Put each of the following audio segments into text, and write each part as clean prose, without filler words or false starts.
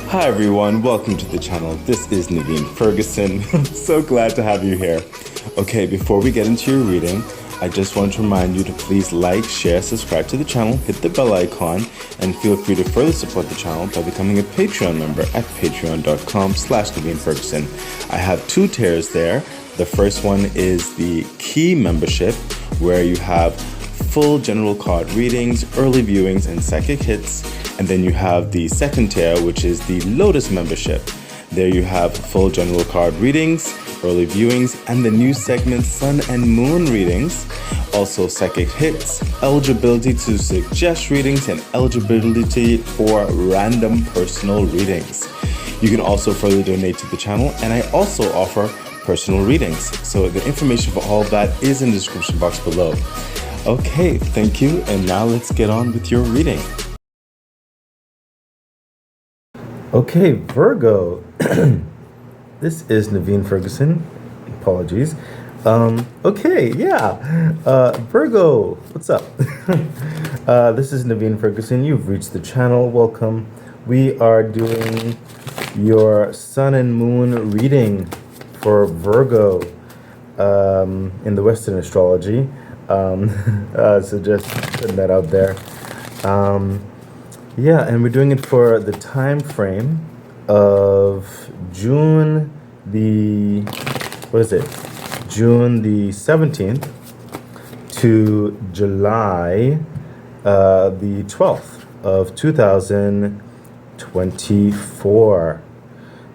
Hi everyone, welcome to the channel. This is Naveen Ferguson. I'm so glad to have you here. Okay, before we get into your reading, I just want to remind you to please like, share, subscribe to the channel, hit the bell icon, and feel free to further support the channel by becoming a Patreon member at patreon.com/Naveen Ferguson. I have two tiers there. The first one is the Key membership, where you have full general card readings, early viewings, and psychic hits. And then you have the second tier, which is the Lotus membership. There you have full general card readings, early viewings, and the new segment Sun and Moon readings. Also psychic hits, eligibility to suggest readings, and eligibility for random personal readings. You can also further donate to the channel, and I also offer personal readings. So the information for all of that is in the description box below. Okay, thank you, and now let's get on with your reading. Okay, Virgo. This is Naveen Ferguson. Apologies. Virgo, what's up? This is Naveen Ferguson. You've reached the channel. Welcome. We are doing your Sun and Moon reading for Virgo in the Western astrology. So just putting that out there. Yeah, and we're doing it for the time frame of June the 17th to July the 12th of 2024.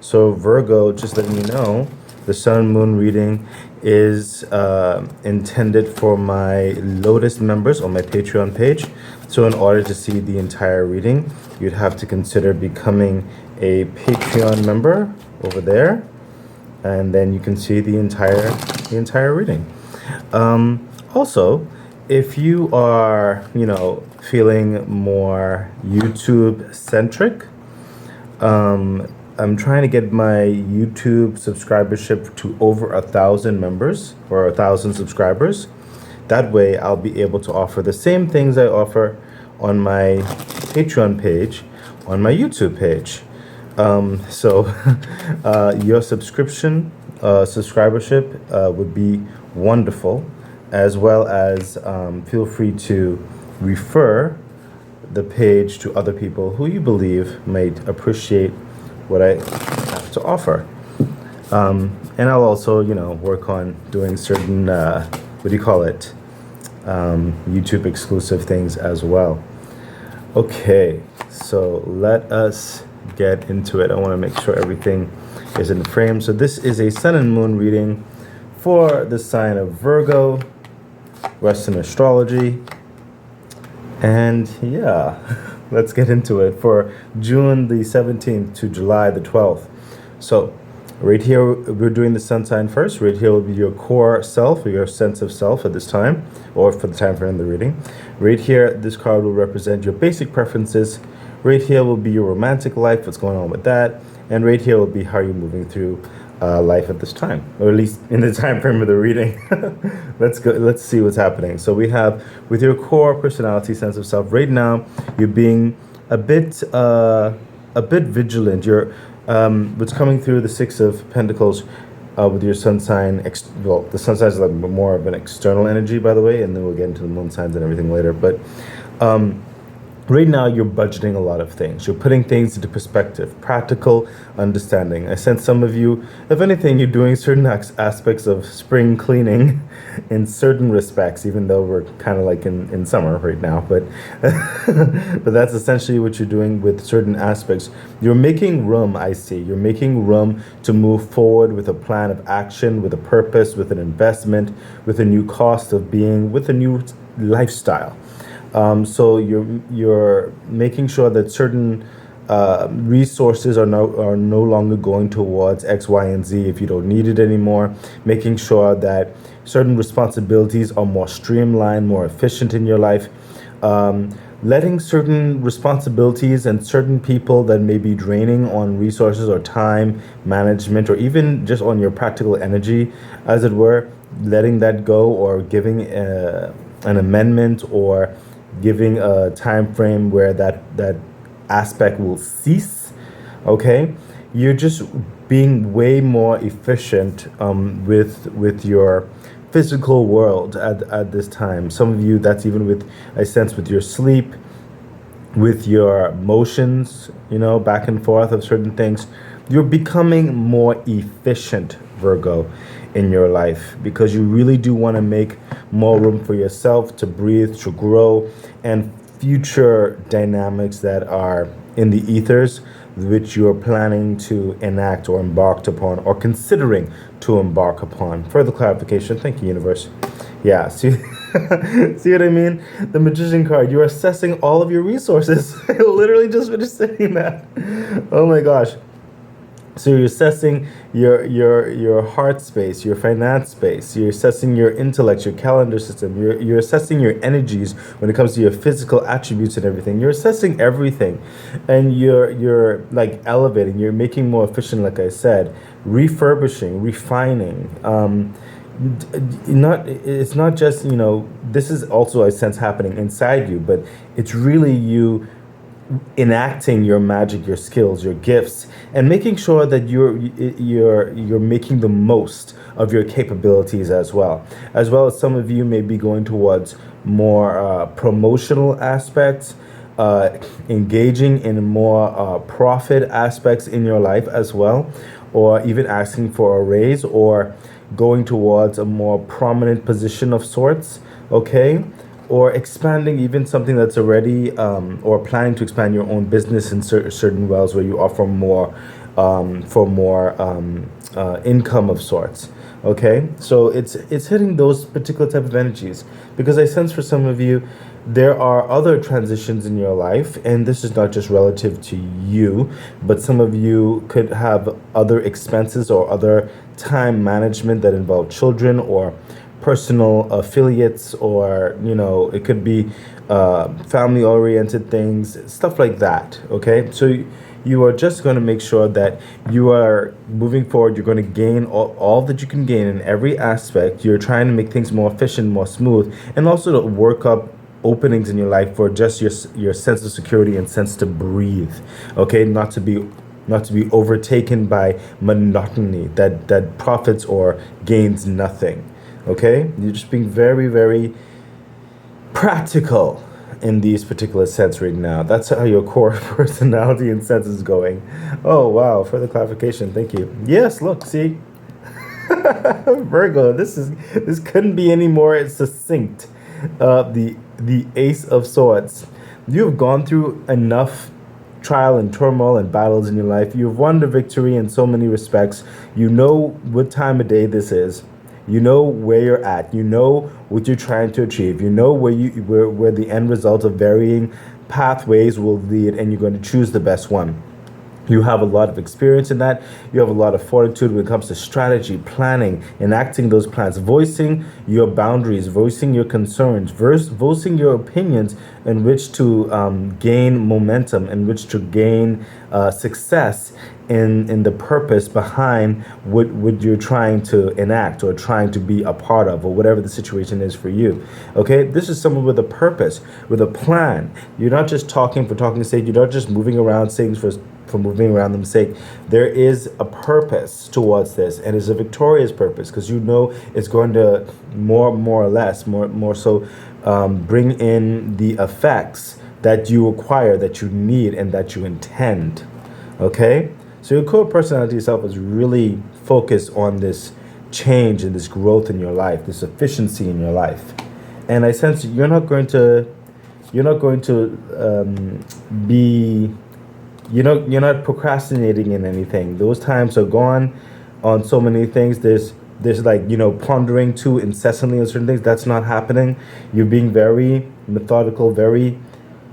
So Virgo, just letting you know, the Sun Moon reading is intended for my Lotus members on my Patreon page. So in order to see the entire reading, you'd have to consider becoming a Patreon member over there, and then you can see the entire reading. Also, if you are, feeling more YouTube centric, I'm trying to get my YouTube subscribership to over 1,000 members or 1,000 subscribers. That way I'll be able to offer the same things I offer on my Patreon page on my YouTube page. Your subscribership would be wonderful, as well as feel free to refer the page to other people who you believe might appreciate what I have to offer. And I'll also, work on doing certain, YouTube exclusive things as well. Okay, so let us get into it. I want to make sure everything is in frame. So this is a Sun and Moon reading for the sign of Virgo, Western astrology. And yeah, let's get into it for June the 17th to July the 12th. So right here, we're doing the sun sign first. Right here will be your core self, or your sense of self at this time, or for the time frame of the reading. Right here, this card will represent your basic preferences. Right here will be your romantic life, what's going on with that. And right here will be how you're moving through life at this time, or at least in the time frame of the reading. Let's see what's happening. So we have, with your core personality, sense of self, right now, you're being a bit vigilant. You're what's coming through the Six of Pentacles with your sun sign. The sun sign is like more of an external energy, by the way, and then we'll get into the moon signs and everything later. But right now, you're budgeting a lot of things. You're putting things into perspective, practical understanding. I sense some of you, if anything, you're doing certain aspects of spring cleaning in certain respects, even though we're kind of like in summer right now. But but that's essentially what you're doing with certain aspects. You're making room, I see. You're making room to move forward with a plan of action, with a purpose, with an investment, with a new cost of being, with a new lifestyle. So you're making sure that certain resources are no longer going towards X, Y, and Z if you don't need it anymore. Making sure that certain responsibilities are more streamlined, more efficient in your life. Letting certain responsibilities and certain people that may be draining on resources or time management, or even just on your practical energy, as it were, letting that go, or giving an amendment, or giving a time frame where that aspect will cease. Okay, you're just being way more efficient with your physical world at this time. Some of you, that's even with, I sense, with your sleep, with your motions, back and forth of certain things. You're becoming more efficient, Virgo, in your life, because you really do want to make more room for yourself to breathe, to grow, and future dynamics that are in the ethers, which you're planning to enact or embarked upon or considering to embark upon. Further clarification. Thank you, universe. Yeah, see, see what I mean? The Magician card, you're assessing all of your resources. I literally just finished saying that. Oh my gosh. So you're assessing your heart space, your finance space. You're assessing your intellect, your calendar system. You're assessing your energies when it comes to your physical attributes and everything. You're assessing everything, and you're like elevating. You're making more efficient, like I said, refurbishing, refining. It's not just this is also, I sense, happening inside you, but it's really you enacting your magic, your skills, your gifts, and making sure that you're making the most of your capabilities as well. As well as some of you may be going towards more promotional aspects, engaging in more profit aspects in your life as well, or even asking for a raise or going towards a more prominent position of sorts, okay? Or expanding even something that's already, or planning to expand your own business in certain wells where you offer more, for more income of sorts. Okay, so it's hitting those particular type of energies, because I sense for some of you there are other transitions in your life, and this is not just relative to you, but some of you could have other expenses or other time management that involve children or personal affiliates, or it could be family oriented things, stuff like that. Okay, so you are just going to make sure that you are moving forward. You're going to gain all that you can gain in every aspect. You're trying to make things more efficient, more smooth, and also to work up openings in your life for just your sense of security and sense to breathe. Okay, not to be overtaken by monotony that profits or gains nothing. Okay, you're just being very, very practical in these particular sense right now. That's how your core personality and sense is going. Oh wow, further clarification. Thank you. Yes, look, see, Virgo. This couldn't be any more succinct. The Ace of Swords. You have gone through enough trial and turmoil and battles in your life. You've won the victory in so many respects. You know what time of day this is. You know where you're at. You know what you're trying to achieve. You know where the end result of varying pathways will lead, and you're going to choose the best one. You have a lot of experience in that. You have a lot of fortitude when it comes to strategy, planning, enacting those plans, voicing your boundaries, voicing your concerns, voicing your opinions in which to gain momentum, in which to gain success in the purpose behind what you're trying to enact or trying to be a part of, or whatever the situation is for you. Okay, this is someone with a purpose, with a plan. You're not just talking for talking's sake. You're not just moving around saying for moving around them's sake. There is a purpose towards this, and it's a victorious purpose, because it's going to more or less more so bring in the effects that you require, that you need, and that you intend. Okay, so your core personality itself is really focused on this change and this growth in your life, this efficiency in your life, and I sense you're not going to be. You're not procrastinating in anything. Those times are gone on so many things. There's like, pondering too incessantly on certain things. That's not happening. You're being very methodical, very,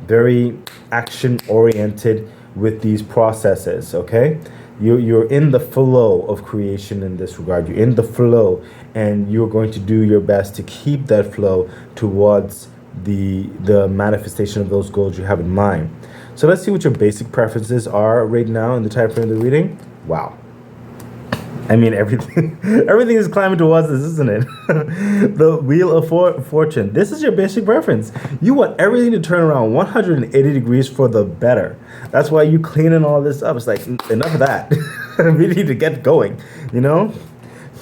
very action oriented with these processes. Okay, you're in the flow of creation in this regard. You're in the flow, and you're going to do your best to keep that flow towards the manifestation of those goals you have in mind. So let's see what your basic preferences are right now in the time frame of the reading. Wow. I mean, everything, everything is climbing towards this, isn't it? The Wheel of Fortune. This is your basic preference. You want everything to turn around 180 degrees for the better. That's why you cleaning all this up. It's like, enough of that. We need to get going, you know?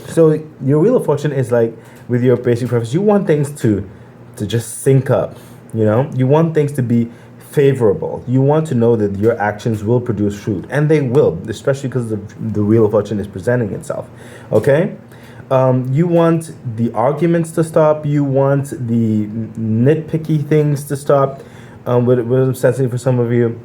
So your Wheel of Fortune is like, with your basic preference, you want things to just sync up, you know? You want things to be favorable. You want to know that your actions will produce fruit, and they will, especially because the Wheel of Fortune is presenting itself. Okay, you want the arguments to stop. You want the nitpicky things to stop. What I'm sensing for some of you,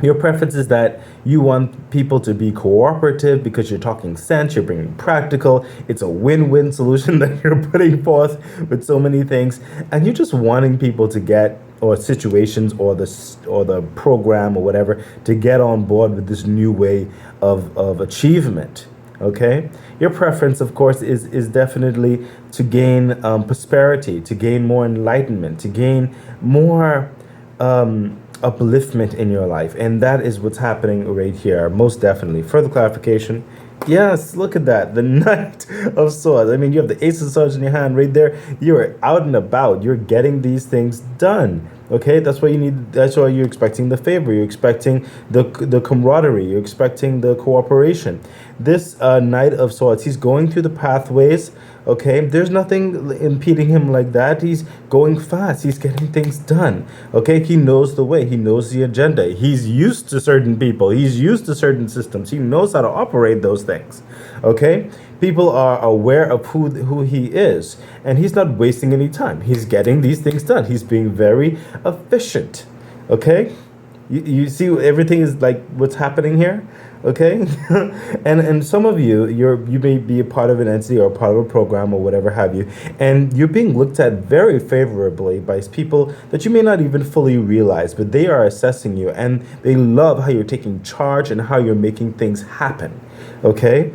your preference is that you want people to be cooperative because you're talking sense, you're bringing practical. It's a win-win solution that you're putting forth with so many things, and you're just wanting people to get, or situations, or the program or whatever, to get on board with this new way of achievement. Okay, your preference, of course, is definitely to gain prosperity, to gain more enlightenment, to gain more upliftment in your life, and that is what's happening right here, most definitely. Further clarification. Yes, look at that. The Knight of Swords. I mean, you have the Ace of Swords in your hand right there. You're out and about. You're getting these things done. Okay, that's why you need. That's why you're expecting the favor. You're expecting the camaraderie. You're expecting the cooperation. This Knight of Swords, he's going through the pathways. Okay, there's nothing impeding him like that. He's going fast. He's getting things done. Okay, he knows the way. He knows the agenda. He's used to certain people. He's used to certain systems. He knows how to operate those things. Okay, people are aware of who he is, and he's not wasting any time. He's getting these things done. He's being very efficient. Okay, you see everything is like what's happening here. Okay, and some of you may be a part of an entity or a part of a program or whatever have you, and you're being looked at very favorably by people that you may not even fully realize, but they are assessing you, and they love how you're taking charge and how you're making things happen. Okay,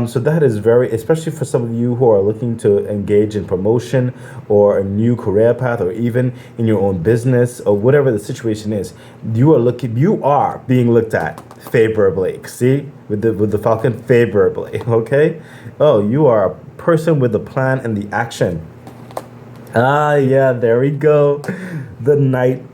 so that is very, especially for some of you who are looking to engage in promotion or a new career path, or even in your own business or whatever the situation is. You are being looked at favorably. See, with the Falcon, favorably. Okay. Oh, you are a person with the plan and the action. Ah, yeah, there we go. The Knight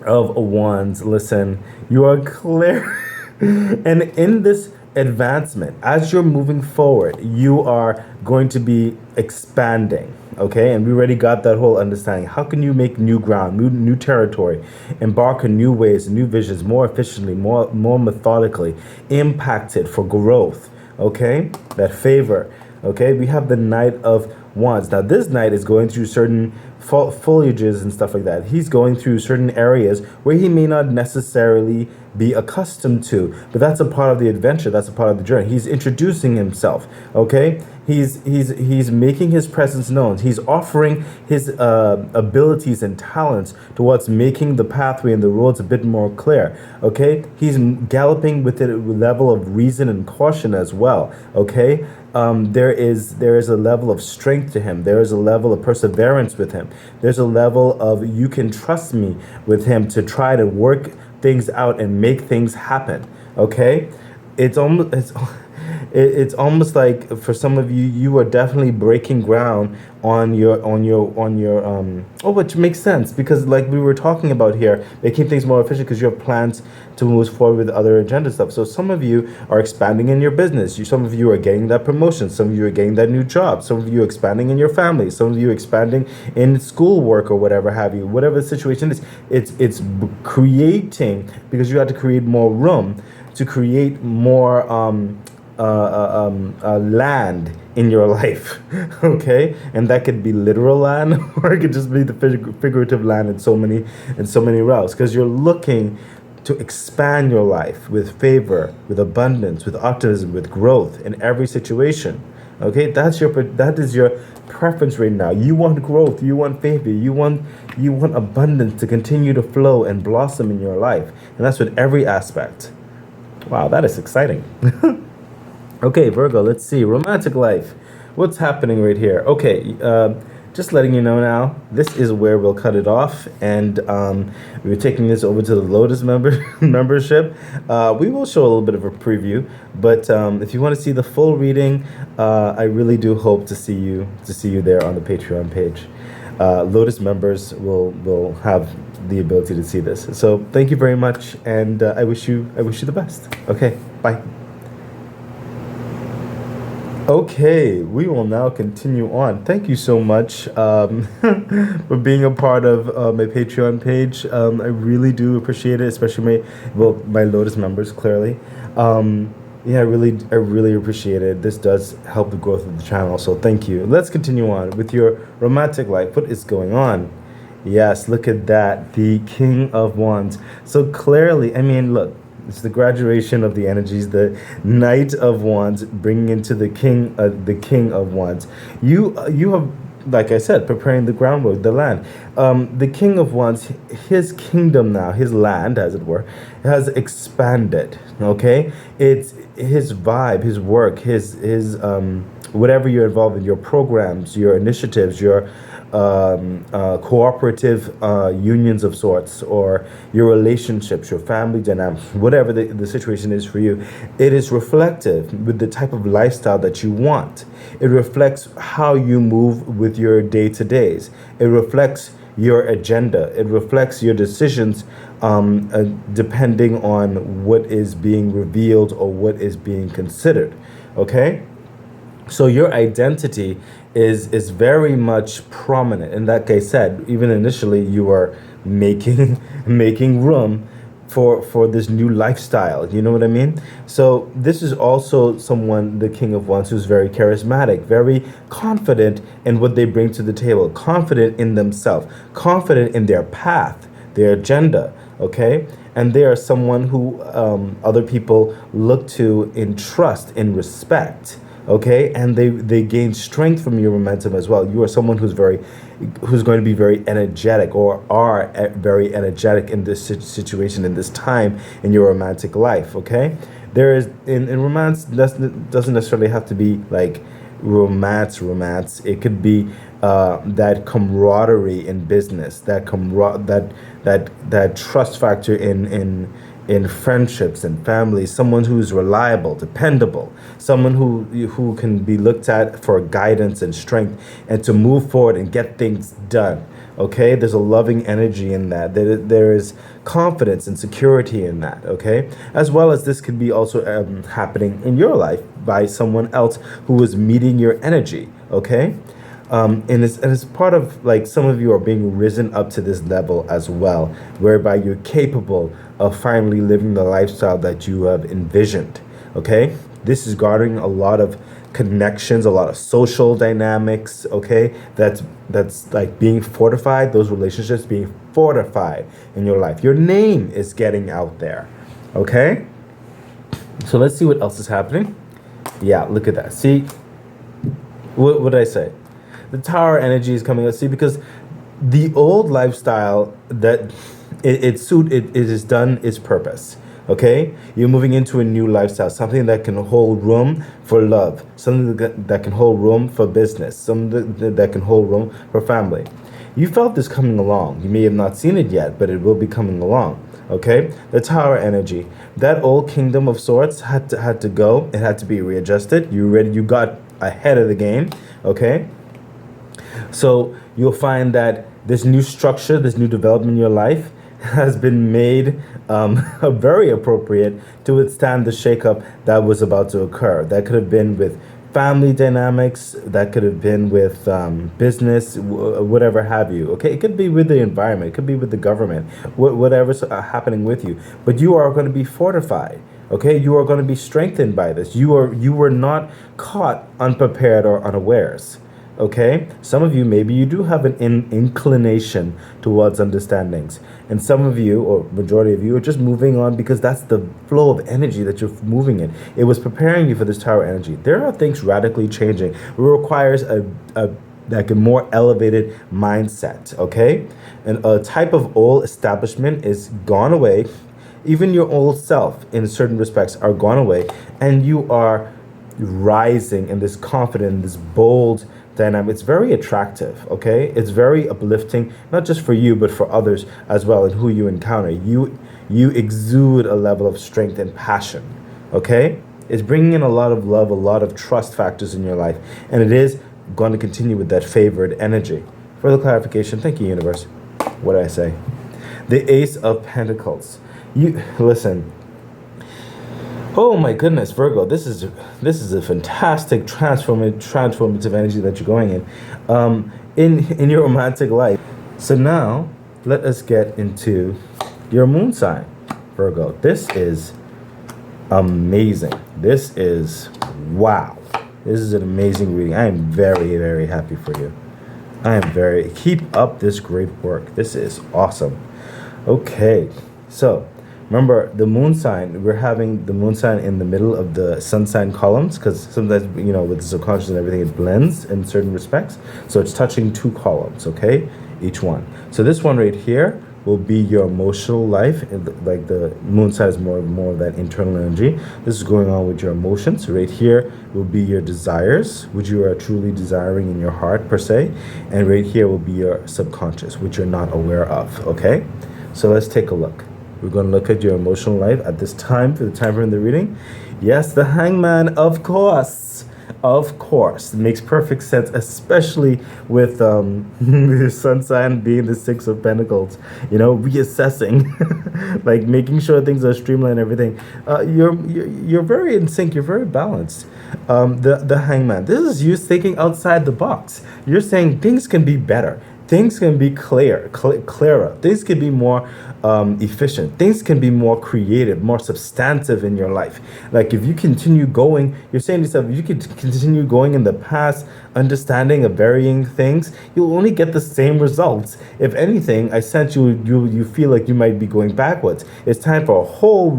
of Wands. Listen, you are clear, and in this advancement, as you're moving forward, you are going to be expanding. Okay, and we already got that whole understanding. How can you make new ground, new territory, embark on new ways, new visions, more efficiently, more methodically, impacted for growth? Okay, that favor. Okay, we have the Knight of Wands. Now this knight is going through certain foliages and stuff like that. He's going through certain areas where he may not necessarily be accustomed to, but that's a part of the adventure. That's a part of the journey. He's introducing himself. Okay, he's making his presence known. He's offering his abilities and talents towards making the pathway and the roads a bit more clear. Okay, he's galloping with a level of reason and caution as well. Okay, there is a level of strength to him. There is a level of perseverance with him. There's a level of you can trust me with him to try to work things out and make things happen. Okay, it's almost like for some of you, you are definitely breaking ground on your which makes sense, because like we were talking about here, making things more efficient because you have plans to move forward with other agenda stuff. So some of you are expanding in your business. Some of you are getting that promotion. Some of you are getting that new job. Some of you are expanding in your family. Some of you are expanding in schoolwork or whatever have you. Whatever the situation is, it's creating, because you have to create more room to create more land in your life. Okay, and that could be literal land or it could just be the figurative land in so many realms, because you're looking to expand your life with favor, with abundance, with optimism, with growth in every situation. Okay, that is your preference right now. You want growth, you want favor, you want abundance to continue to flow and blossom in your life, and that's with every aspect. Wow, that is exciting. Okay, Virgo, let's see. Romantic life. What's happening right here? Okay, just letting you know now, this is where we'll cut it off, and we're taking this over to the Lotus membership. We will show a little bit of a preview, but if you want to see the full reading, I really do hope to see you there on the Patreon page. Lotus members will have the ability to see this. So thank you very much, and I wish you the best. Okay, bye. Okay, we will now continue on. Thank you so much for being a part of my Patreon page. I really do appreciate it, especially my Lotus members, clearly. Yeah, I really appreciate it. This does help the growth of the channel, so thank you. Let's continue on with your romantic life. What is going on? Yes, look at that, the King of Wands. So clearly, I mean, look, it's the graduation of the energies, the Knight of Wands bringing into the King of Wands. You have, like I said, preparing the groundwork, the land. The King of Wands, his kingdom now, his land, as it were, has expanded. Okay, it's his vibe, his work, his whatever you're involved in, your programs, your initiatives, your cooperative unions of sorts, or your relationships, your family dynamics, whatever the situation is for you, it is reflective with the type of lifestyle that you want. It reflects how you move with your day-to-days. It reflects your agenda. It reflects your decisions depending on what is being revealed or what is being considered. Okay? So your identity is very much prominent. And like I said, even initially you are making room for this new lifestyle. You know what I mean? So this is also someone, the King of Wands, who's very charismatic, very confident in what they bring to the table, confident in themselves, confident in their path, their agenda. Okay? And they are someone who other people look to in trust, in respect. Okay, and they gain strength from your momentum as well. You are someone who's going to be very energetic, or are very energetic in this situation, in this time in your romantic life. Okay, there is in romance doesn't necessarily have to be like romance. It could be that camaraderie in business, that trust factor in friendships and families, someone who's reliable, dependable, someone who can be looked at for guidance and strength and to move forward and get things done. Okay, there's a loving energy in that. There is confidence and security in that. Okay, as well as this could be also happening in your life by someone else who is meeting your energy. Okay. And it's part of, like, some of you are being risen up to this level as well, whereby you're capable of finally living the lifestyle that you have envisioned. Okay, this is garnering a lot of connections, a lot of social dynamics. Okay, that's like being fortified, those relationships being fortified in your life. Your name is getting out there. Okay, so let's see what else is happening. Yeah, look at that. See, what did I say? The Tower energy is coming out. See, because the old lifestyle that it is done its purpose. Okay, you're moving into a new lifestyle, something that can hold room for love, something that can hold room for business, something that can hold room for family. You felt this coming along. You may have not seen it yet, but it will be coming along. Okay, the Tower energy, that old kingdom of sorts had to go. It had to be readjusted. You got ahead of the game. Okay. So you'll find that this new structure, this new development in your life has been made very appropriate to withstand the shakeup that was about to occur. That could have been with family dynamics, that could have been with business, whatever have you. Okay, it could be with the environment, it could be with the government, whatever's happening with you. But you are going to be fortified. Okay, you are going to be strengthened by this. You were not caught unprepared or unawares. Okay, some of you, maybe you do have an inclination towards understandings, and some of you, or majority of you, are just moving on because that's the flow of energy that you're moving in. It was preparing you for this Tower energy. There are things radically changing. It requires a more elevated mindset. Okay, and a type of old establishment is gone away. Even your old self, in certain respects, are gone away, and you are rising in this confident, this bold dynamic. It's very attractive, okay? It's very uplifting, not just for you, but for others as well, and who you encounter. You exude a level of strength and passion, okay? It's bringing in a lot of love, a lot of trust factors in your life, and it is going to continue with that favored energy. Further clarification, thank you, universe. What did I say? The Ace of Pentacles. You listen. Oh my goodness, Virgo, this is a fantastic transformative energy that you're going in your romantic life. So now let us get into your moon sign, Virgo. This is amazing. This is wow. This is an amazing reading. I am very, very happy for you. Keep up this great work. This is awesome. Okay, so remember the moon sign, we're having the moon sign in the middle of the sun sign columns, because sometimes, you know, with the subconscious and everything, it blends in certain respects. So it's touching two columns, okay, each one. So this one right here will be your emotional life. Like the moon sign is more of that internal energy. This is going on with your emotions. Right here will be your desires, which you are truly desiring in your heart per se. And right here will be your subconscious, which you're not aware of, okay? So let's take a look. We're going to look at your emotional life at this time, for the time frame of the reading. Yes, the Hangman, of course. Of course. It makes perfect sense, especially with your sun sign being the Six of Pentacles. You know, reassessing, like making sure things are streamlined and everything. You're very in sync. You're very balanced. The Hangman. This is you thinking outside the box. You're saying things can be better. Things can be clearer. Things can be more efficient. Things can be more creative, more substantive in your life. Like if you continue going, you're saying to yourself, if you could continue going in the past, understanding of varying things, you'll only get the same results. If anything, I sense you feel like you might be going backwards. It's time for a whole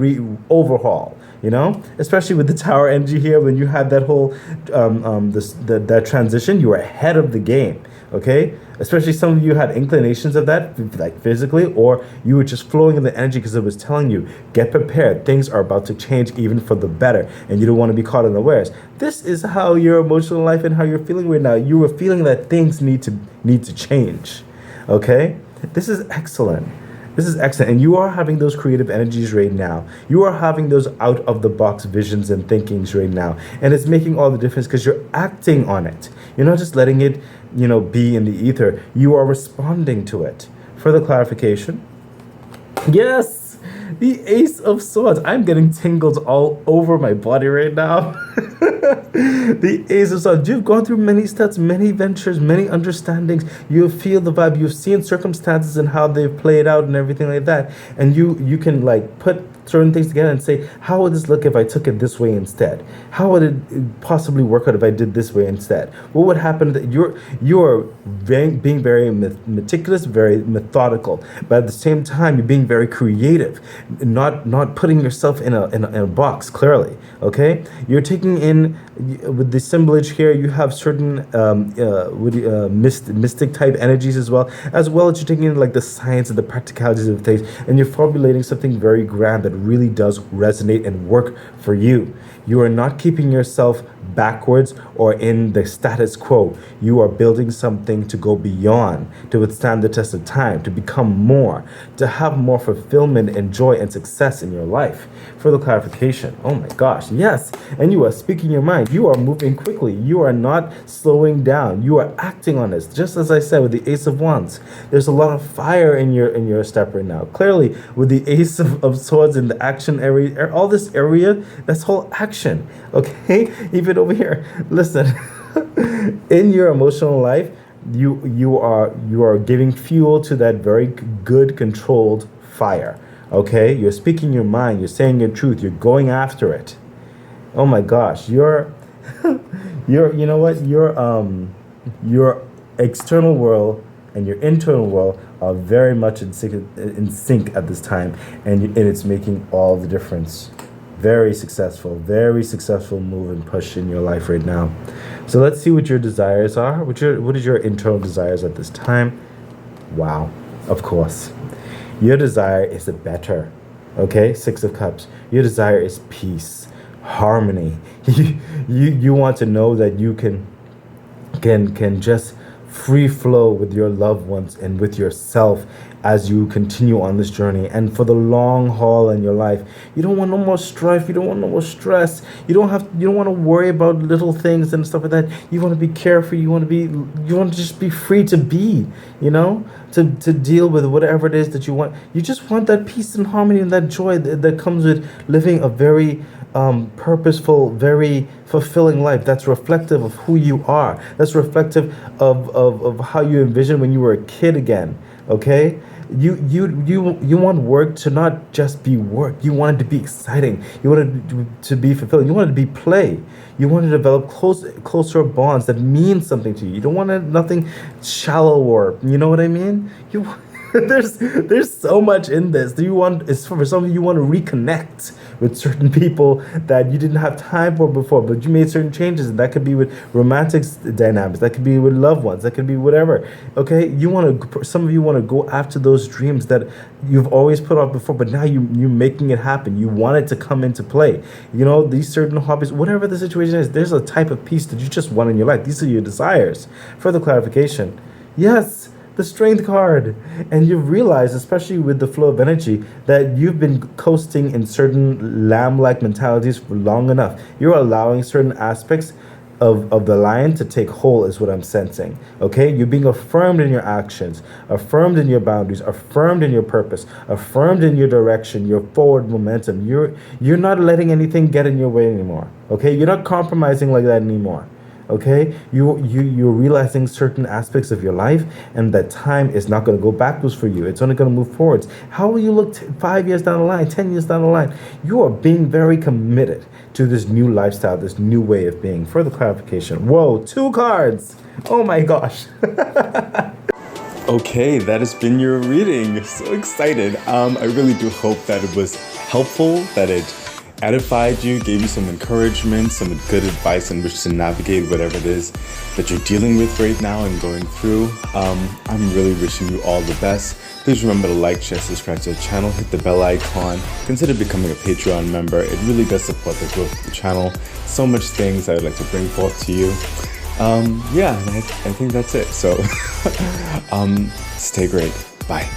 overhaul. You know, especially with the Tower energy here, when you had that whole that transition, you were ahead of the game. Okay, especially some of you had inclinations of that, like physically, or you were just flowing in the energy because it was telling you, get prepared. Things are about to change even for the better, and you don't want to be caught unawares. This is how your emotional life and how you're feeling right now. You were feeling that things need to change. Okay, this is excellent. This is excellent. And you are having those creative energies right now. You are having those out of the box visions and thinkings right now. And it's making all the difference because you're acting on it. You're not just letting it, you know, be in the ether. You are responding to it. Further clarification. Yes, the Ace of Swords. I'm getting tingles all over my body right now. The Ace of Swords. You've gone through many steps, many ventures, many understandings. You feel the vibe. You've seen circumstances and how they've played out and everything like that. And you can like put certain things together and say, how would this look if I took it this way instead? How would it possibly work out if I did this way instead? What would happen? That you're being very meticulous, very methodical, but at the same time you're being very creative, not putting yourself in a box. Clearly, okay, you're taking in with the assemblage here. You have certain mystic type energies as well as you're taking in like the science and the practicalities of things, and you're formulating something very grand that really does resonate and work for you. You are not keeping yourself backwards or in the status quo. You are building something to go beyond, to withstand the test of time, to become more, to have more fulfillment and joy and success in your life. Further clarification. Oh my gosh, yes. And you are speaking your mind. You are moving quickly. You are not slowing down. You are acting on this. Just as I said with the Ace of Wands, there's a lot of fire in your step right now. Clearly, with the Ace of Swords in the action area, all this area, that's whole action. Okay, even over here. Listen, in your emotional life, you are giving fuel to that very good controlled fire. Okay, you're speaking your mind. You're saying your truth. You're going after it. Oh my gosh, you're you know what? Your external world and your internal world are very much in sync at this time, and it's making all the difference. Very successful move and push in your life right now. So let's see what your desires are. What is your internal desires at this time? Wow, of course. Your desire is the better. Okay, Six of Cups. Your desire is peace, harmony. You want to know that you can can just free flow with your loved ones and with yourself as you continue on this journey and for the long haul in your life. You don't want no more strife, you don't want no more stress, you don't want to worry about little things and stuff like that. You want to be carefree, you want to just be free to be, to deal with whatever it is that you want. You just want that peace and harmony and that joy that comes with living a very purposeful, very fulfilling life that's reflective of who you are, that's reflective of how you envisioned when you were a kid again. Okay, you want work to not just be work. You want it to be exciting. You want it to be fulfilling. You want it to be play. You want to develop closer bonds that mean something to you. You don't want nothing shallow, or you know what I mean. There's so much in this. It's for some of you want to reconnect with certain people that you didn't have time for before, but you made certain changes, and that could be with romantic dynamics, that could be with loved ones, that could be whatever. Okay, some of you want to go after those dreams that you've always put off before, but now you're making it happen. You want it to come into play. These certain hobbies, whatever the situation is, there's a type of peace that you just want in your life. These are your desires. Further clarification. Yes, the Strength card. And you've realized, especially with the flow of energy, that you've been coasting in certain lamb-like mentalities for long enough. You're allowing certain aspects of the lion to take hold, is what I'm sensing. Okay? You're being affirmed in your actions, affirmed in your boundaries, affirmed in your purpose, affirmed in your direction, your forward momentum. You're not letting anything get in your way anymore. Okay? You're not compromising like that anymore. Okay, you're realizing certain aspects of your life, and that time is not going to go backwards for you. It's only going to move forwards. How will you look 5 years down the line, 10 years down the line? You are being very committed to this new lifestyle, this new way of being. Further clarification. Whoa, 2 cards. Oh my gosh. Okay, that has been your reading. So excited. I really do hope that it was helpful, that it edified you, gave you some encouragement, some good advice on which to navigate whatever it is that you're dealing with right now and going through. I'm really wishing you all the best. Please remember to like, share, subscribe to the channel, hit the bell icon, consider becoming a Patreon member. It really does support the growth of the channel. So much things I would like to bring forth to you. I think that's it. So stay great. Bye.